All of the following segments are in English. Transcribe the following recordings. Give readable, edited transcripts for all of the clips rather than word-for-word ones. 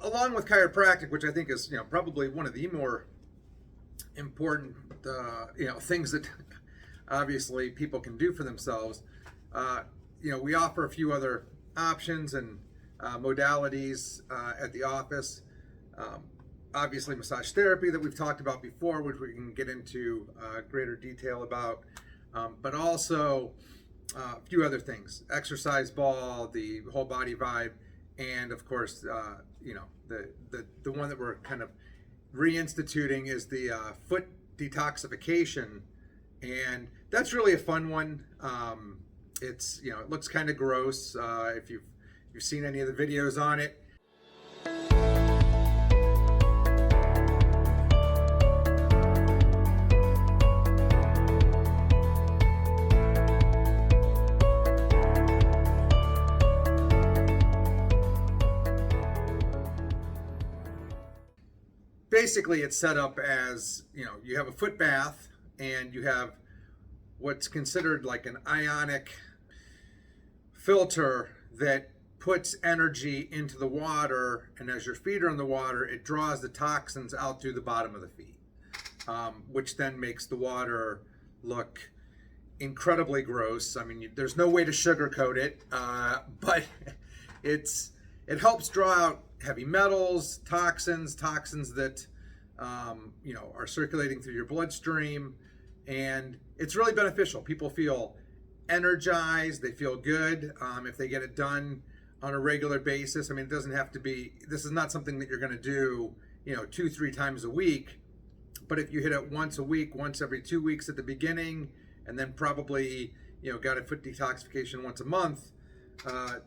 along with chiropractic, which I think is probably one of the more important things that obviously people can do for themselves. We offer a few other options and modalities at the office. Obviously, massage therapy that we've talked about before, which we can get into greater detail about, but also a few other things: exercise ball, the whole body vibe, and of course, the one that we're kind of reinstituting is the foot detoxification, and that's really a fun one. It looks kind of gross if you've seen any of the videos on it. Basically, it's set up as, you have a foot bath and you have what's considered like an ionic filter that puts energy into the water, and as your feet are in the water, it draws the toxins out through the bottom of the feet, which then makes the water look incredibly gross. I mean, there's no way to sugarcoat it, but it helps draw out heavy metals, toxins that are circulating through your bloodstream, and it's really beneficial. People feel energized, they feel good if they get it done on a regular basis. I mean, it doesn't have to be, this is not something that you're going to do 2-3 times a week, but if you hit it once a week, once every 2 weeks at the beginning, and then probably got a foot detoxification once a month,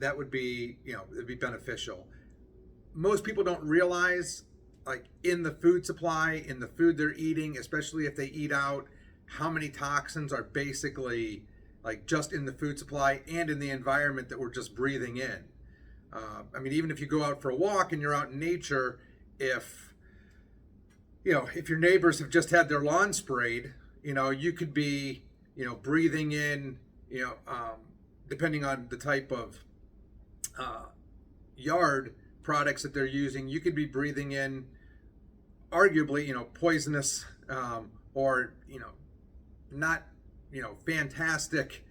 that would be it'd be beneficial. Most people don't realize, like, in the food supply, in the food they're eating, especially if they eat out, how many toxins are basically like just in the food supply and in the environment that we're just breathing in. I mean, even if you go out for a walk and you're out in nature, if your neighbors have just had their lawn sprayed, you could be, breathing in, depending on the type of yard products that they're using, you could be breathing in arguably, poisonous or, not, fantastic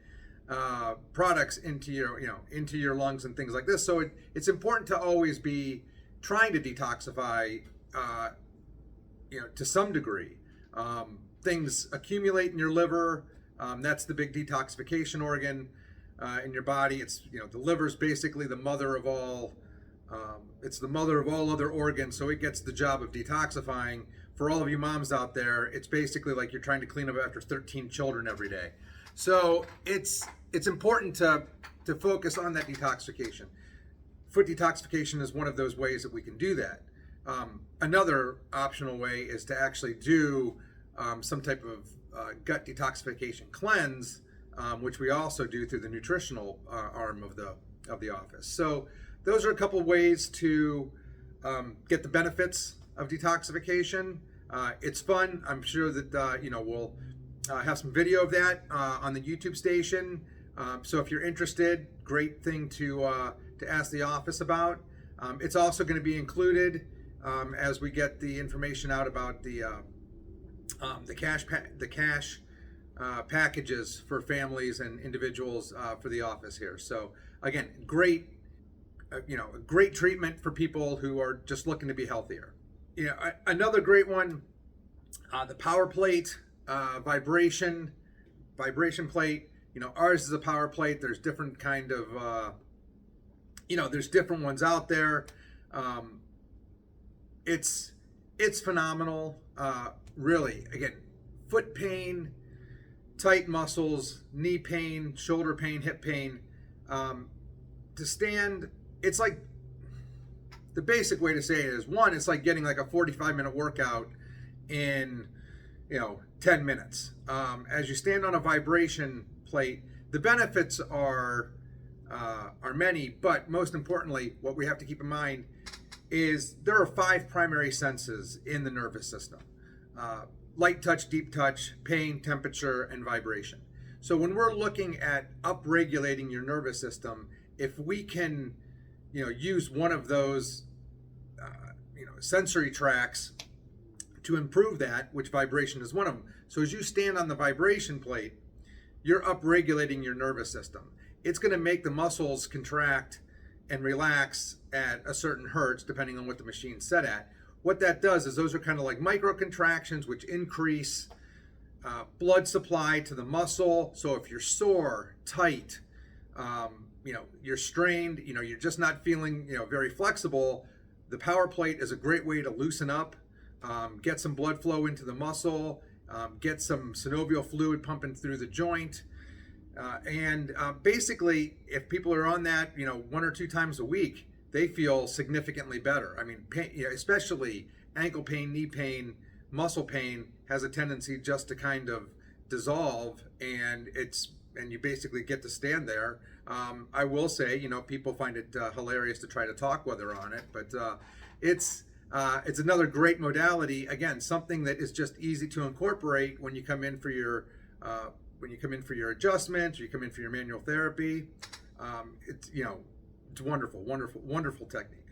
products into your lungs and things like this. So it's important to always be trying to detoxify, to some degree. Things accumulate in your liver. That's the big detoxification organ in your body. It's, the liver's basically the mother of all. It's the mother of all other organs, so it gets the job of detoxifying. For all of you moms out there, it's basically like you're trying to clean up after 13 children every day. So it's important to focus on that detoxification. Foot detoxification is one of those ways that we can do that. Another optional way is to actually do some type of gut detoxification cleanse, which we also do through the nutritional arm of the office. So those are a couple ways to get the benefits of detoxification. It's fun. I'm sure that we'll have some video of that on the YouTube station. So if you're interested, great thing to ask the office about. It's also going to be included as we get the information out about the cash packages for families and individuals for the office here. So again, great treatment for people who are just looking to be healthier. Another great one, the power plate, vibration plate. Ours is a power plate. There's different kind of, there's different ones out there. It's phenomenal. Really, again, foot pain, tight muscles, knee pain, shoulder pain, hip pain. To stand, it's like, the basic way to say it is, one, it's like getting like a 45-minute workout in 10 minutes. As you stand on a vibration plate, the benefits are many, but most importantly, what we have to keep in mind is there are 5 primary senses in the nervous system: light touch, deep touch, pain, temperature, and vibration. So when we're looking at upregulating your nervous system, if we can use one of those sensory tracks to improve that, which vibration is one of them. So as you stand on the vibration plate, you're upregulating your nervous system. It's going to make the muscles contract and relax at a certain hertz, depending on what the machine's set at. What that does is those are kind of like micro contractions, which increase blood supply to the muscle. So if you're sore, tight, you're strained, you're just not feeling, very flexible, the power plate is a great way to loosen up, get some blood flow into the muscle, get some synovial fluid pumping through the joint. And basically, if people are on that, 1 or 2 times a week, they feel significantly better. I mean, pain, especially ankle pain, knee pain, muscle pain has a tendency just to kind of dissolve, and you basically get to stand there. I will say, people find it hilarious to try to talk while they're on it, but it's another great modality. Again, something that is just easy to incorporate when you come in for your adjustment, or you come in for your manual therapy. It's wonderful, wonderful, wonderful technique.